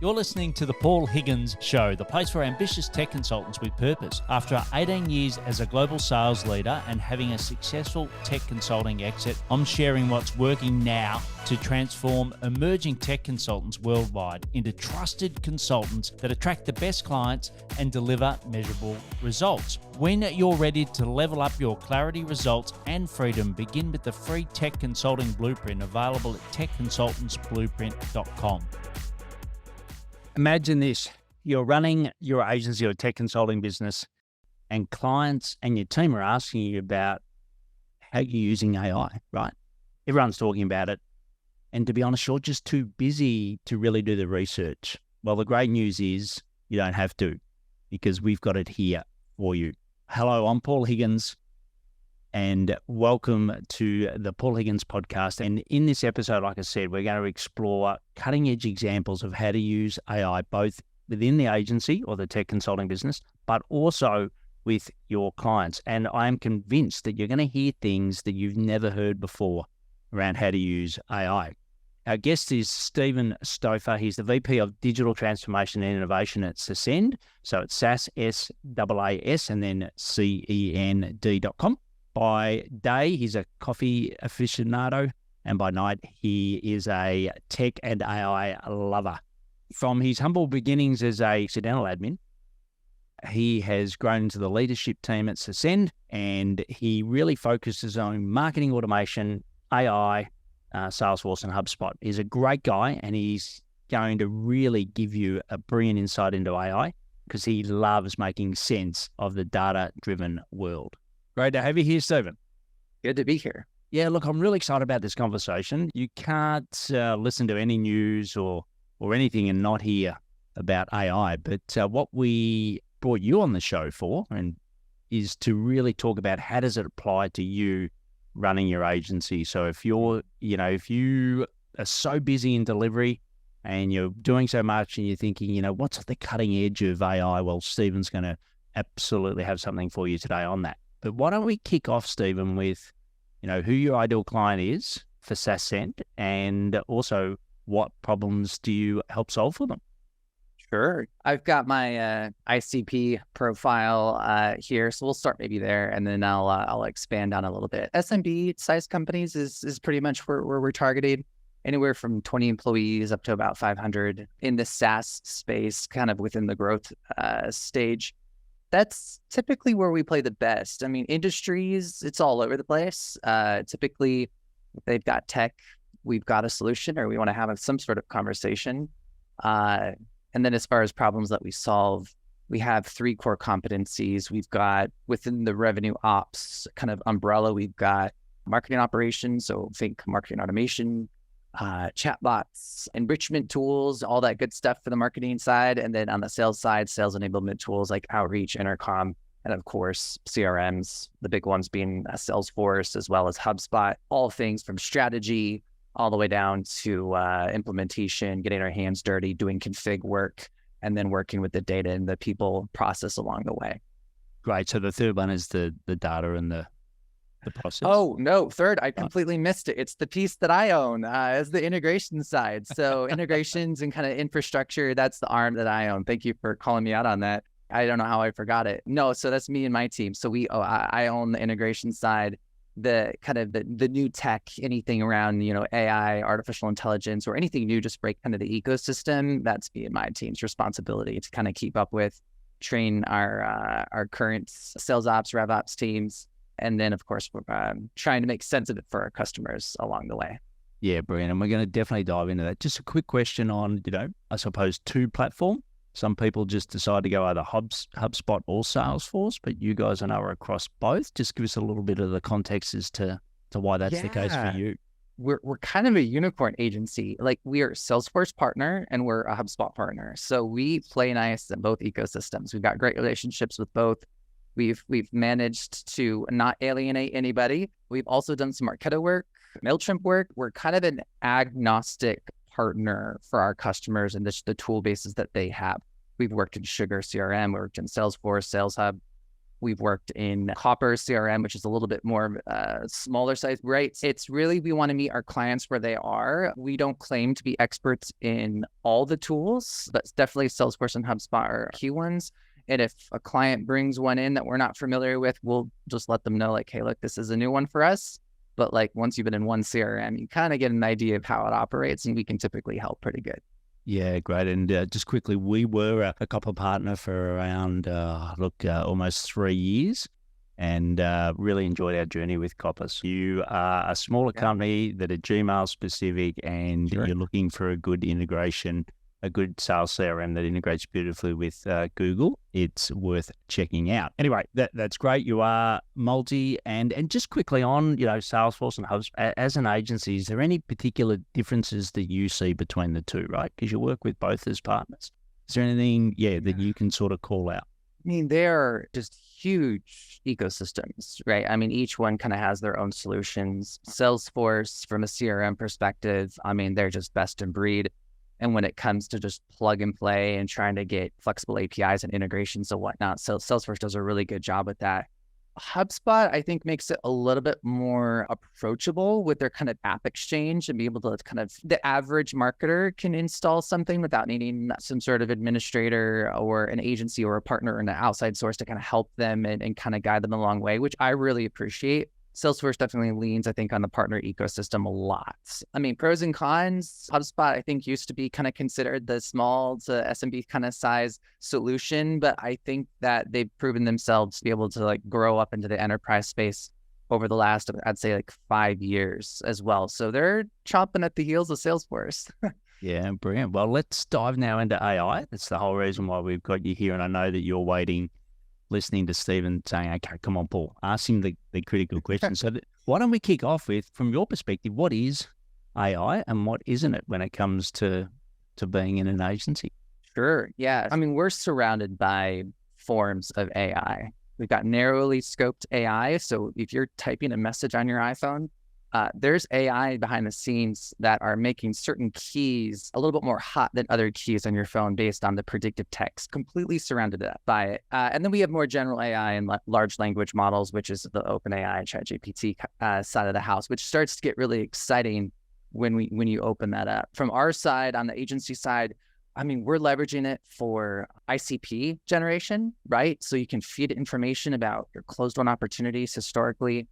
You're listening to the Paul Higgins Show, the place for ambitious tech consultants with purpose. After 18 years as a global sales leader and having a successful tech consulting exit, I'm sharing what's working now to transform emerging tech consultants worldwide into trusted consultants that attract the best clients and deliver measurable results. When you're ready to level up your clarity, results, and freedom, begin with the free Tech Consulting Blueprint available at techconsultantsblueprint.com. Imagine this, you're running your agency or tech consulting business and clients and your team are asking you about how you're using AI, right? Everyone's talking about it. And to be honest, you're just too busy to really do the research. Well, the great news is you don't have to because we've got it here for you. Hello, I'm Paul Higgins and welcome to the Paul Higgins podcast. And in this episode, like I said, we're going to explore cutting edge examples of how to use AI both within the agency or the tech consulting business, but also with your clients. And I am convinced that you're going to hear things that you've never heard before around how to use AI. Our guest is Stephen Stouffer. He's the VP of Digital Transformation and Innovation at SaaScend. So it's SaaS, S-A-A-S, and then C-E-N-D.com. By day, he's a coffee aficionado, and by night, he is a tech and AI lover. From his humble beginnings as a accidental admin, he has grown into the leadership team at SaaScend, and he really focuses on marketing automation, AI, Salesforce, and HubSpot. He's a great guy, and he's going to really give you a brilliant insight into AI because he loves making sense of the data-driven world. Great to have you here, Stephen. Good to be here. Yeah, look, I'm really excited about this conversation. You can't listen to any news or anything and not hear about AI. But what we brought you on the show for is to really talk about how does it apply to you running your agency. So if if you are so busy in delivery and you're doing so much and you're thinking, what's at the cutting edge of AI? Well, Stephen's going to absolutely have something for you today on that. But why don't we kick off, Stephen, with, who your ideal client is for SaaScend and also what problems do you help solve for them? Sure. I've got my ICP profile here, so we'll start maybe there, and then I'll expand on a little bit. SMB size companies is pretty much where we're targeted, anywhere from 20 employees up to about 500 in the SaaS space, kind of within the growth stage. That's typically where we play the best. I mean, industries, it's all over the place. Typically, if they've got tech, we've got a solution, or we want to have some sort of conversation. And then as far as problems that we solve, we have 3 core competencies. We've got within the revenue ops kind of umbrella, we've got marketing operations. So think marketing automation, chatbots, enrichment tools, all that good stuff for the marketing side. And then on the sales side, sales enablement tools like outreach, intercom, and of course, CRMs, the big ones being Salesforce as well as HubSpot, all things from strategy all the way down to implementation, getting our hands dirty, doing config work, and then working with the data and the people process along the way. Great. So the third one is the data and the process. Oh, no. Third, I completely missed it. It's the piece that I own as the integration side. So integrations and kind of infrastructure, that's the arm that I own. Thank you for calling me out on that. I don't know how I forgot it. No, so that's me and my team. So I own the integration side, the kind of the new tech, anything around, AI, artificial intelligence, or anything new, just break kind of the ecosystem. That's me and my team's responsibility to kind of keep up with, train our current sales ops, rev ops teams. And then, of course, we're trying to make sense of it for our customers along the way. Yeah, brilliant. And we're going to definitely dive into that. Just a quick question on, I suppose, 2 platform. Some people just decide to go either HubSpot or Salesforce, but you guys are across both. Just give us a little bit of the context as to why that's the case for you. We're kind of a unicorn agency. Like, we are a Salesforce partner and we're a HubSpot partner. So we play nice in both ecosystems. We've got great relationships with both. We've managed to not alienate anybody. We've also done some Marketo work, MailChimp work. We're kind of an agnostic partner for our customers and the tool bases that they have. We've worked in Sugar CRM, we worked in Salesforce, Sales Hub. We've worked in Copper CRM, which is a little bit more smaller size, right? It's really, we want to meet our clients where they are. We don't claim to be experts in all the tools, but definitely Salesforce and HubSpot are key ones. And if a client brings one in that we're not familiar with, we'll just let them know like, hey, look, this is a new one for us. But like once you've been in one CRM, you kind of get an idea of how it operates, and we can typically help pretty good. Yeah, great. And just quickly, we were a Copper partner for around, almost 3 years, and really enjoyed our journey with Copper. So you are a smaller company that are Gmail specific, and you're looking for a good integration, a good sales CRM that integrates beautifully with Google. It's worth checking out. Anyway, that's great. You are multi, and just quickly on, Salesforce and HubSpot as an agency, is there any particular differences that you see between the two, right? Because you work with both as partners. Is there anything, that you can sort of call out? I mean, they're just huge ecosystems, right? I mean, each one kind of has their own solutions. Salesforce, from a CRM perspective, I mean, they're just best in breed. And when it comes to just plug and play and trying to get flexible APIs and integrations and whatnot, so Salesforce does a really good job with that. HubSpot, I think, makes it a little bit more approachable with their kind of app exchange and be able to the average marketer can install something without needing some sort of administrator or an agency or a partner or an outside source to kind of help them and kind of guide them along the way, which I really appreciate. Salesforce definitely leans, I think, on the partner ecosystem a lot. I mean, pros and cons, HubSpot, I think, used to be kind of considered the small to SMB kind of size solution, but I think that they've proven themselves to be able to grow up into the enterprise space over the last, I'd say 5 years as well. So they're chomping at the heels of Salesforce. Yeah, brilliant. Well, let's dive now into AI. That's the whole reason why we've got you here. And I know that you're waiting, listening to Stephen saying, okay, come on, Paul, ask him the critical question. So why don't we kick off with, from your perspective, what is AI and what isn't it when it comes to being in an agency? Sure. Yeah. I mean, we're surrounded by forms of AI. We've got narrowly scoped AI. So if you're typing a message on your iPhone, there's AI behind the scenes that are making certain keys a little bit more hot than other keys on your phone based on the predictive text, completely surrounded by it. And then we have more general AI and large language models, which is the OpenAI, ChatGPT side of the house, which starts to get really exciting when you open that up. From our side, on the agency side, I mean, we're leveraging it for ICP generation, right? So you can feed information about your closed-won opportunities historically.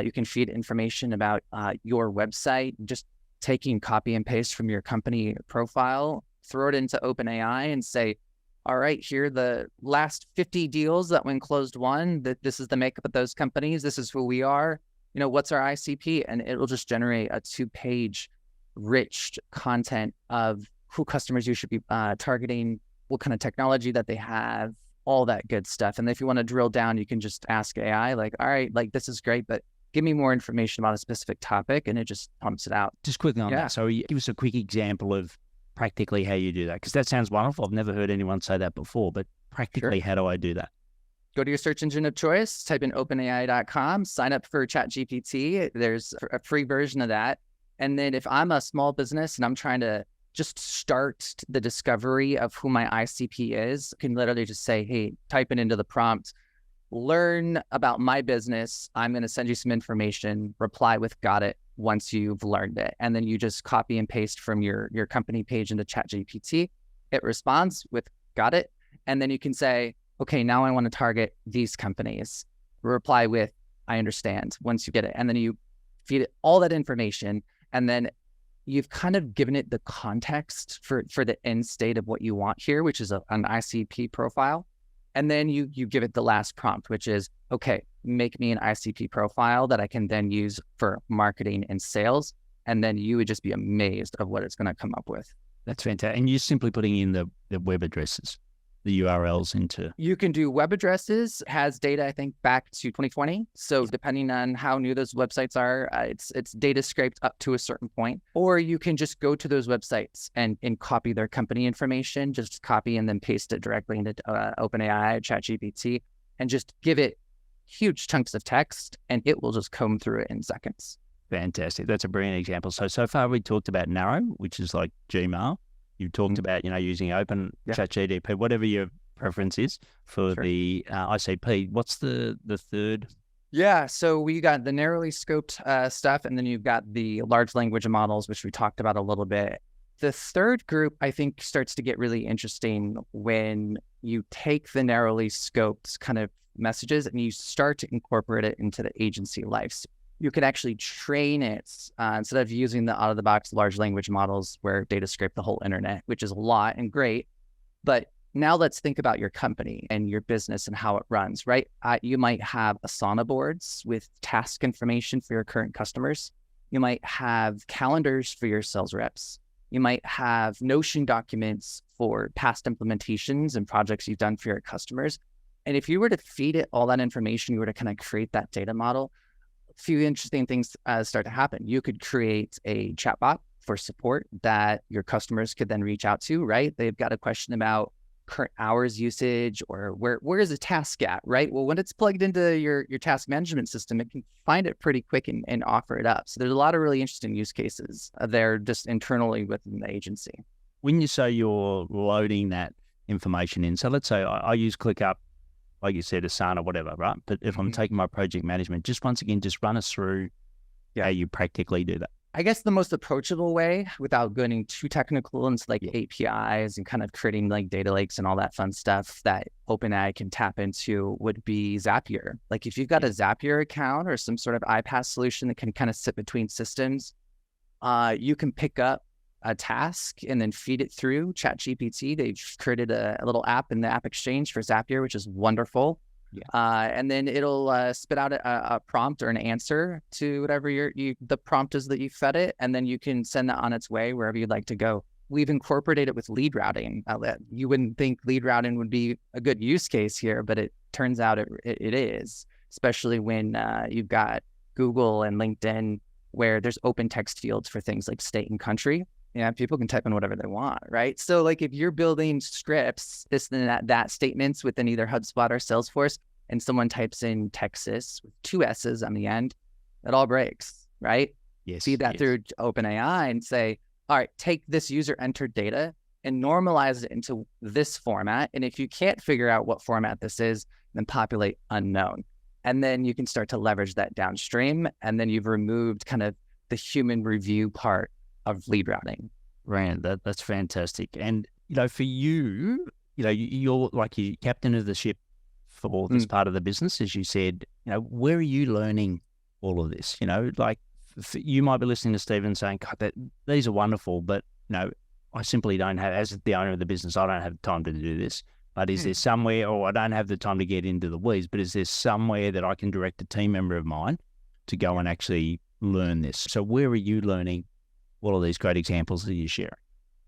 You can feed information about your website, just taking copy and paste from your company profile, throw it into OpenAI and say, all right, here are the last 50 deals that went closed won. This is the makeup of those companies. This is who we are. What's our ICP? And it'll just generate a 2-page rich content of who customers you should be targeting, what kind of technology that they have, all that good stuff. And if you want to drill down, you can just ask AI, all right, this is great, but give me more information about a specific topic, and it just pumps it out. Just quickly on that. So give us a quick example of practically how you do that, because that sounds wonderful. I've never heard anyone say that before, but practically, how do I do that? Go to your search engine of choice, type in openai.com, sign up for ChatGPT. There's a free version of that. And then if I'm a small business and I'm trying to just start the discovery of who my ICP is, can literally just say, hey, type it into the prompt, learn about my business. I'm going to send you some information, reply with got it once you've learned it. And then you just copy and paste from your company page into ChatGPT. It responds with got it. And then you can say, okay, now I want to target these companies. Reply with, I understand, once you get it. And then you feed it all that information. And then you've kind of given it the context for the end state of what you want here, which is an ICP profile. And then you give it the last prompt, which is, okay, make me an ICP profile that I can then use for marketing and sales. And then you would just be amazed of what it's going to come up with. That's fantastic. And you're simply putting in the web addresses, the URLs into. You can do web addresses, has data, I think, back to 2020. So depending on how new those websites are, it's data scraped up to a certain point. Or you can just go to those websites and copy their company information, just copy and then paste it directly into OpenAI, ChatGPT, and just give it huge chunks of text, and it will just comb through it in seconds. Fantastic. That's a brilliant example. So far we talked about narrow, which is like Gmail. You talked about, using open ChatGPT, whatever your preference is for Sure. the ICP. What's the third? Yeah, so we got the narrowly scoped stuff, and then you've got the large language models, which we talked about a little bit. The third group, I think, starts to get really interesting when you take the narrowly scoped kind of messages and you start to incorporate it into the agency life. So you can actually train it instead of using the out-of-the-box large language models where data scrape the whole internet, which is a lot and great. But now let's think about your company and your business and how it runs, right? You might have Asana boards with task information for your current customers. You might have calendars for your sales reps. You might have Notion documents for past implementations and projects you've done for your customers. And if you were to feed it all that information, you were to kind of create that data model, a few interesting things start to happen. You could create a chatbot for support that your customers could then reach out to, right? They've got a question about current hours usage or where is a task at, right? Well, when it's plugged into your task management system, it can find it pretty quick and offer it up. So there's a lot of really interesting use cases there just internally within the agency. When you say you're loading that information in, so let's say I use ClickUp, like you said, Asana, whatever, right? But if I'm taking my project management, just once again, just run us through how you practically do that. I guess the most approachable way, without getting too technical into like APIs and kind of creating like data lakes and all that fun stuff that OpenAI can tap into, would be Zapier. Like if you've got a Zapier account or some sort of iPaaS solution that can kind of sit between systems, you can pick up a task and then feed it through ChatGPT. They've created a little app in the App Exchange for Zapier, which is wonderful. And then it'll spit out a prompt or an answer to whatever the prompt is that you fed it, and then you can send that on its way wherever you'd like to go. We've incorporated it with lead routing. You wouldn't think lead routing would be a good use case here, but it turns out it is, especially when you've got Google and LinkedIn, where there's open text fields for things like state and country. Yeah, people can type in whatever they want, right? So like if you're building scripts, this and that statements within either HubSpot or Salesforce, and someone types in Texas with 2 S's on the end, it all breaks, right? Yes. Feed that through OpenAI and say, all right, take this user entered data and normalize it into this format. And if you can't figure out what format this is, then populate unknown. And then you can start to leverage that downstream. And then you've removed kind of the human review part of lead routing. Rand, that's fantastic. And, for you, you're like you captain of the ship for this part of the business, as you said, where are you learning all of this? Like you might be listening to Stephen saying, God, these are wonderful, but, I simply don't have, as the owner of the business, I don't have time to do this. But is there somewhere, or I don't have the time to get into the weeds, but is there somewhere that I can direct a team member of mine to go and actually learn this? So where are you learning all of these great examples that you share?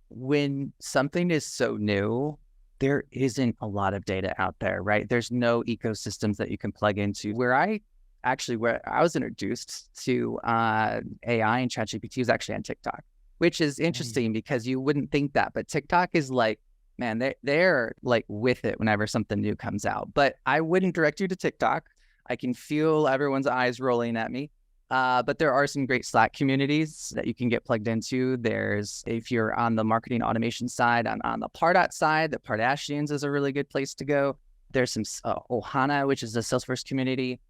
When something is so new, there isn't a lot of data out there, right? There's no ecosystems that you can plug into. Where I was introduced to AI and ChatGPT was actually on TikTok, which is interesting because you wouldn't think that, but TikTok is like, man, they're like with it whenever something new comes out. But I wouldn't direct you to TikTok. I can feel everyone's eyes rolling at me. But there are some great Slack communities that you can get plugged into. If you're on the marketing automation side, on the Pardot side, the Pardashians is a really good place to go. There's some Ohana, which is a Salesforce community.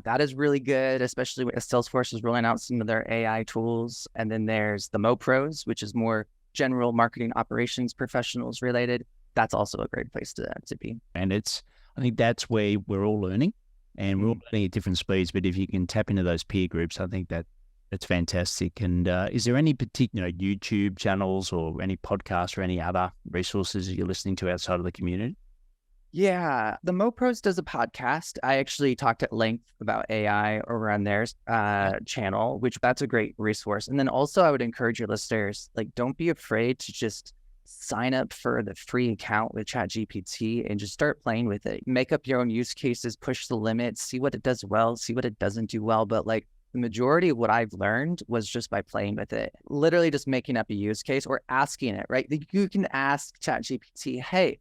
That is really good, especially when Salesforce is rolling out some of their AI tools. And then there's the MoPros, which is more general marketing operations professionals related. That's also a great place to be. And I think that's where we're all learning. And we're all learning at different speeds, but if you can tap into those peer groups, I think that's fantastic. And is there any particular YouTube channels or any podcasts or any other resources that you're listening to outside of the community? Yeah, the MoPros does a podcast. I actually talked at length about AI over on their channel, which that's a great resource. And then also I would encourage your listeners, like, don't be afraid to just sign up for the free account with ChatGPT and just start playing with it. Make up your own use cases, push the limits, see what it does well, see what it doesn't do well. But like the majority of what I've learned was just by playing with it, literally just making up a use case or asking it, right? You can ask ChatGPT, hey,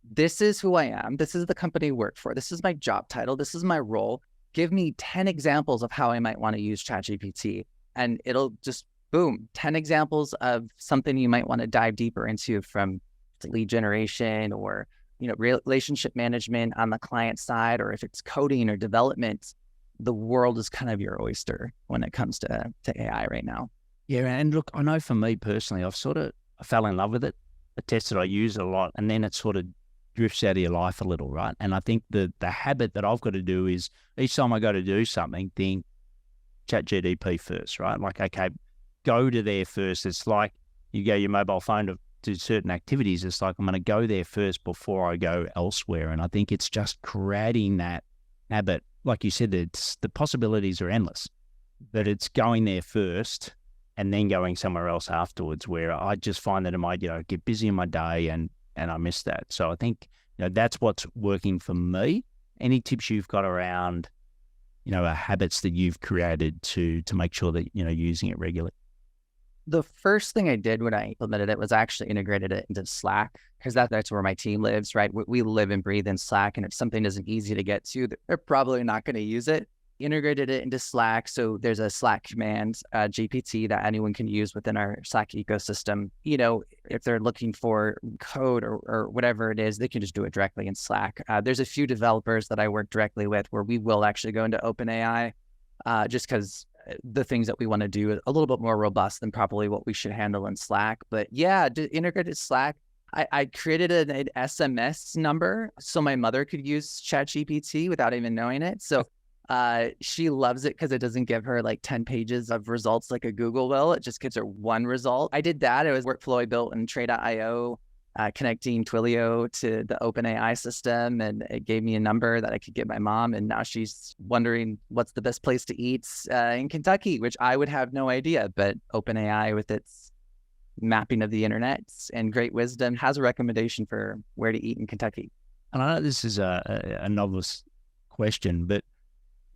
this is who I am. This is the company I work for. This is my job title. This is my role. Give me 10 examples of how I might want to use ChatGPT. And it'll just boom, 10 examples of something you might want to dive deeper into, from lead generation or relationship management on the client side, or if it's coding or development, the world is kind of your oyster when it comes to AI right now. Yeah, and look, I know for me personally, I fell in love with it. I tested, I use it a lot, and then it sort of drifts out of your life a little, right? And I think the habit that I've got to do is each time I go to do something, think ChatGPT first, right? Like, okay, go to there first. It's like you go your mobile phone to do certain activities. It's like I'm going to go there first before I go elsewhere. And I think it's just creating that habit. Like you said, the possibilities are endless, but it's going there first and then going somewhere else afterwards, where I just find that I might, get busy in my day and I miss that. So I think, that's what's working for me. Any tips you've got around, habits that you've created to make sure that, using it regularly? The first thing I did when I implemented it was actually integrated it into Slack, because that's where my team lives, right? We live and breathe in Slack, and if something isn't easy to get to, they're probably not going to use it. Integrated it into Slack. So there's a Slack command, GPT, that anyone can use within our Slack ecosystem. If they're looking for code or whatever it is, they can just do it directly in Slack. There's a few developers that I work directly with where we will actually go into OpenAI, just because the things that we want to do are a little bit more robust than probably what we should handle in Slack. But yeah, integrated Slack. I created an SMS number so my mother could use ChatGPT without even knowing it. So she loves it because it doesn't give her like 10 pages of results like a Google will. It just gives her one result. I did that. It was workflow I built in Tray.io, connecting Twilio to the OpenAI system, and it gave me a number that I could give my mom. And now she's wondering what's the best place to eat in Kentucky, which I would have no idea. But OpenAI, with its mapping of the internet and great wisdom, has a recommendation for where to eat in Kentucky. And I know this is a novice question, but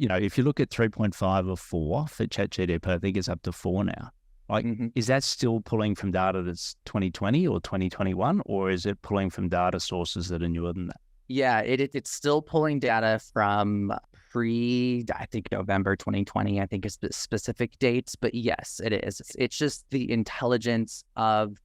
if you look at 3.5 or 4 for ChatGPT, I think it's up to 4 now. Like, is that still pulling from data that's 2020 or 2021, or is it pulling from data sources that are newer than that? Yeah, it's still pulling data from I think November 2020, I think is the specific dates, but yes, it is. It's just the intelligence of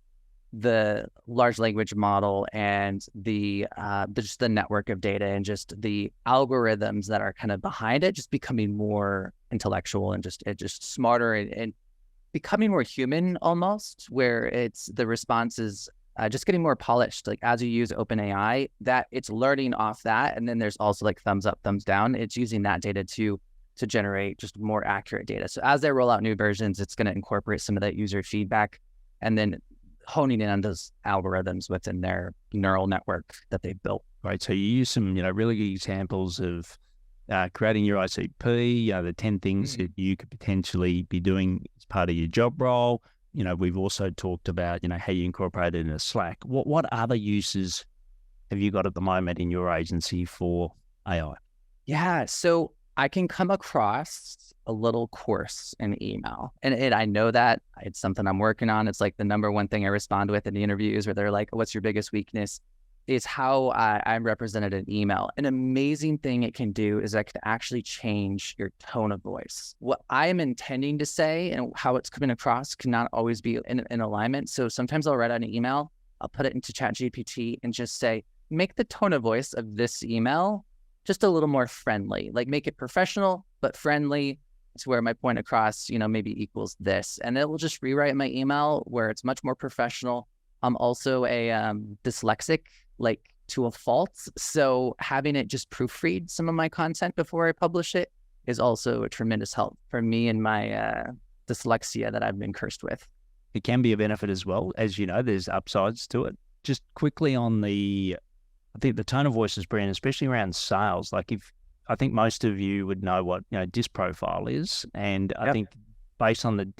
the large language model and just the network of data and just the algorithms that are kind of behind it just becoming more intellectual and just smarter and becoming more human almost, where it's the response is just getting more polished. Like as you use OpenAI, that it's learning off that, and then there's also like thumbs up, thumbs down. It's using that data to generate just more accurate data. So as they roll out new versions, it's going to incorporate some of that user feedback and then honing in on those algorithms within their neural network that they've built. Right. So you use some, really good examples of creating your ICP, the 10 things that you could potentially be doing as part of your job role. We've also talked about, how you incorporate it into Slack. What other uses have you got at the moment in your agency for AI? Yeah. So I can come across a little course in email. And I know that it's something I'm working on. It's like the number one thing I respond with in the interviews where they're like, what's your biggest weakness? Is how I'm represented in email. An amazing thing it can do is it can actually change your tone of voice. What I am intending to say and how it's coming across cannot always be in alignment. So sometimes I'll write out an email, I'll put it into ChatGPT and just say, make the tone of voice of this email just a little more friendly, like make it professional, but friendly to where my point across, maybe equals this. And it will just rewrite my email where it's much more professional. I'm also a dyslexic, like to a fault. So having it just proofread some of my content before I publish it is also a tremendous help for me and my dyslexia that I've been cursed with. It can be a benefit as well. As you know, there's upsides to it. Just quickly on I think the tone of voice is brilliant, especially around sales. Like I think most of you would know what, disc profile is. And I think based on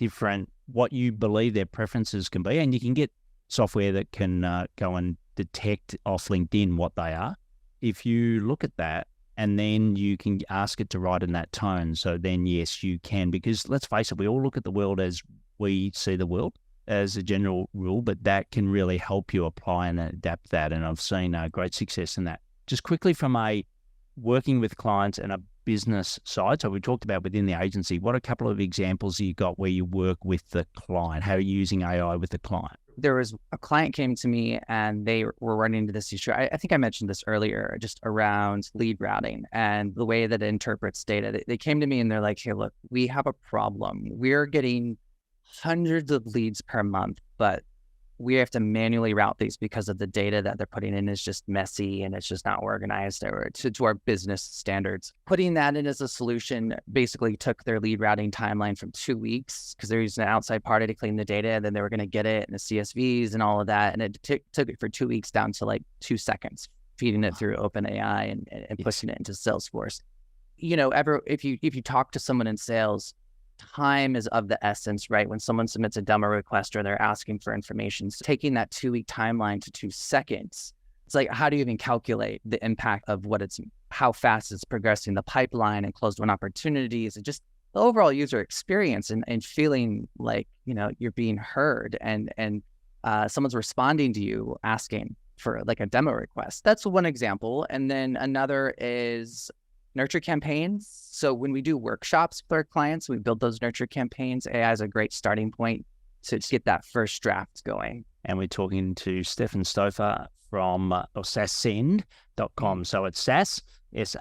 what you believe their preferences can be, and you can get software that can go and detect off LinkedIn what they are. If you look at that and then you can ask it to write in that tone, so then yes, you can, because let's face it, we all look at the world as we see the world as a general rule, but that can really help you apply and adapt that. And I've seen great success in that. Just quickly from working with clients and a business side. So we talked about within the agency. What are a couple of examples you got where you work with the client? How are you using AI with the client? There was a client came to me and they were running into this issue. I think I mentioned this earlier, just around lead routing and the way that it interprets data. They came to me and they're like, hey, look, we have a problem. We're getting hundreds of leads per month, but we have to manually route these because of the data that they're putting in is just messy and it's just not organized or to our business standards. Putting that in as a solution basically took their lead routing timeline from 2 weeks because they're using an outside party to clean the data, and then they were going to get it and the CSVs and all of that. And it took it for 2 weeks down to like 2 seconds, feeding it through OpenAI and pushing it into Salesforce. If you talk to someone in sales, time is of the essence, right? When someone submits a demo request or they're asking for information, so taking that 2-week timeline to 2 seconds, it's like, how do you even calculate the impact of how fast it's progressing the pipeline and closed won opportunities and just the overall user experience and feeling like, you're being heard and someone's responding to you asking for like a demo request. That's one example. And then another is nurture campaigns. So when we do workshops with our clients, we build those nurture campaigns. AI is a great starting point to get that first draft going. And we're talking to Stefan Stouffer from SaaScend.com. So it's SaaS, SaaS,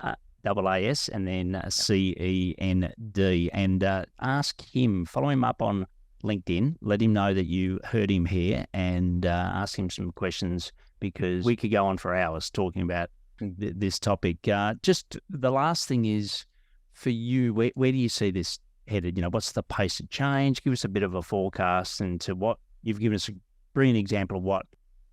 and then CEND. And ask him, follow him up on LinkedIn, let him know that you heard him here, and ask him some questions, because we could go on for hours talking about this topic. Just the last thing is, for you, where do you see this headed? What's the pace of change? Give us a bit of a forecast into what you've given us a brilliant example of what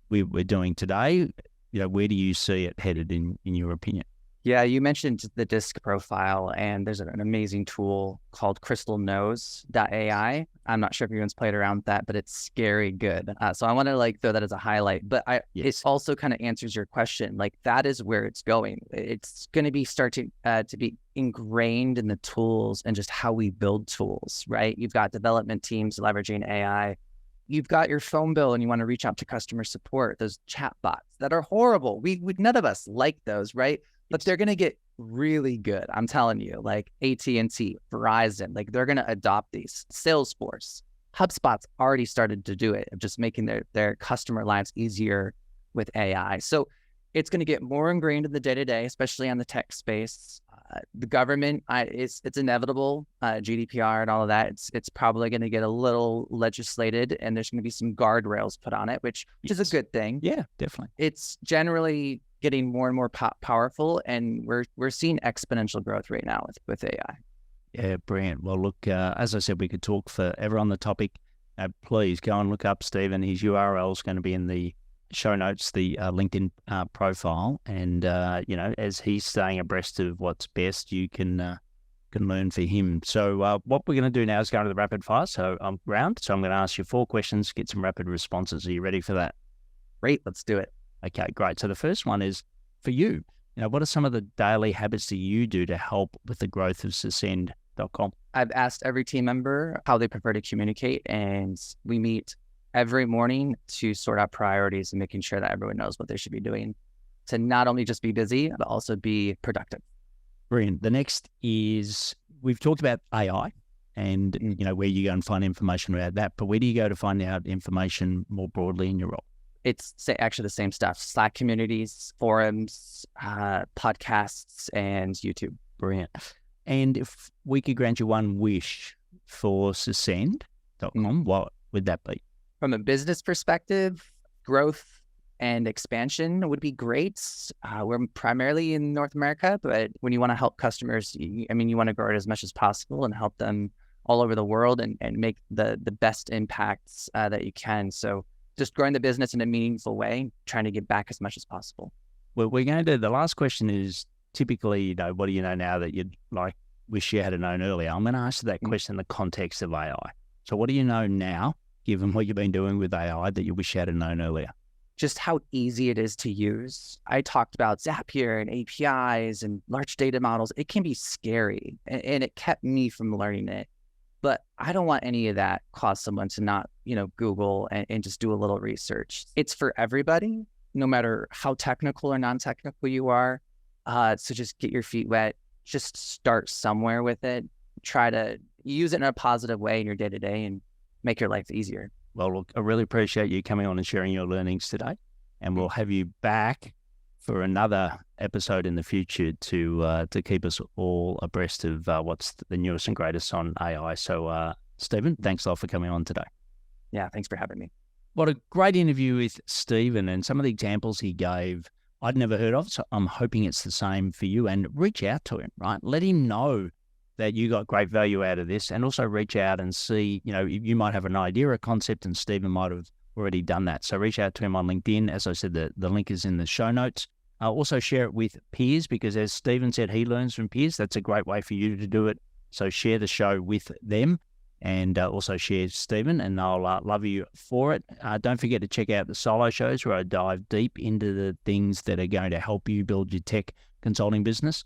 we're doing today. Where do you see it headed in your opinion? Yeah, you mentioned the DISC profile, and there's an amazing tool called crystalnose.ai. I'm not sure if anyone's played around with that, but it's scary good. So I want to throw that as a highlight. But it also kind of answers your question. That is where it's going. It's going to be starting to be ingrained in the tools and just how we build tools, right? You've got development teams leveraging AI. You've got your phone bill and you want to reach out to customer support. Those chat bots that are horrible. We none of us like those, right? But they're going to get really good. I'm telling you, like AT&T, Verizon, they're going to adopt these. Salesforce, HubSpot's already started to do it, of just making their customer lives easier with AI. So it's going to get more ingrained in the day-to-day, especially on the tech space. The government, it's inevitable, GDPR and all of that. It's probably going to get a little legislated, and there's going to be some guardrails put on it, which is a good thing. Yeah, definitely. It's generally getting more and more powerful, and we're seeing exponential growth right now with AI. Yeah, brilliant. Well, look, as I said, we could talk forever on the topic. Please go and look up Stephen. His URL is going to be in the show notes, the LinkedIn profile, and as he's staying abreast of what's best, you can learn for him. So what we're going to do now is go to the rapid fire. So I'm going to ask you 4 questions, get some rapid responses. Are you ready for that? Great, let's do it. Okay, great. So the first one is for you. What are some of the daily habits that you do to help with the growth of SaaScend.com? I've asked every team member how they prefer to communicate, and we meet every morning to sort out priorities and making sure that everyone knows what they should be doing to not only just be busy, but also be productive. Brilliant. The next is, we've talked about AI and, where you go and find information about that, but where do you go to find out information more broadly in your role? It's actually the same stuff: Slack communities, forums, podcasts, and YouTube. Brilliant. And if we could grant you one wish for SaaScend.com, what would that be? From a business perspective, growth and expansion would be great. We're primarily in North America, but when you want to help customers, you want to grow it as much as possible and help them all over the world and make the best impacts that you can. So just growing the business in a meaningful way, trying to give back as much as possible. Well, the last question is typically, what do you know now that you'd wish you had known earlier? I'm going to ask you that question in the context of AI. So what do you know now, given what you've been doing with AI, that you wish you had known earlier? Just how easy it is to use. I talked about Zapier and APIs and large data models. It can be scary, and it kept me from learning it. But I don't want any of that cause someone to not, Google and just do a little research. It's for everybody, no matter how technical or non-technical you are. So just get your feet wet, just start somewhere with it. Try to use it in a positive way in your day-to-day and make your life easier. Well, look, I really appreciate you coming on and sharing your learnings today. And we'll have you back for another episode in the future to keep us all abreast of what's the newest and greatest on AI. So, Stephen, thanks a lot for coming on today. Yeah, thanks for having me. What a great interview with Stephen, and some of the examples he gave I'd never heard of. So I'm hoping it's the same for you, and reach out to him, right? Let him know that you got great value out of this, and also reach out and see, you might have an idea or a concept, and Stephen might have already done that. So reach out to him on LinkedIn. As I said, the link is in the show notes. Also share it with peers, because as Stephen said, he learns from peers. That's a great way for you to do it. So share the show with them, and also share Stephen, and I'll love you for it. Don't forget to check out the solo shows where I dive deep into the things that are going to help you build your tech consulting business.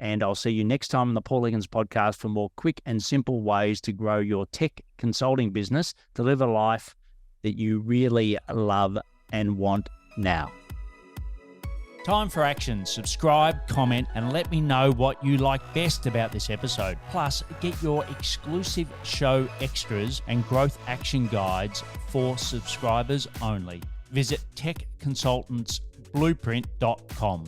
And I'll see you next time on the Paul Higgins podcast for more quick and simple ways to grow your tech consulting business to live a life that you really love and want now. Time for action. Subscribe, comment, and let me know what you like best about this episode. Plus, get your exclusive show extras and growth action guides for subscribers only. Visit techconsultantsblueprint.com.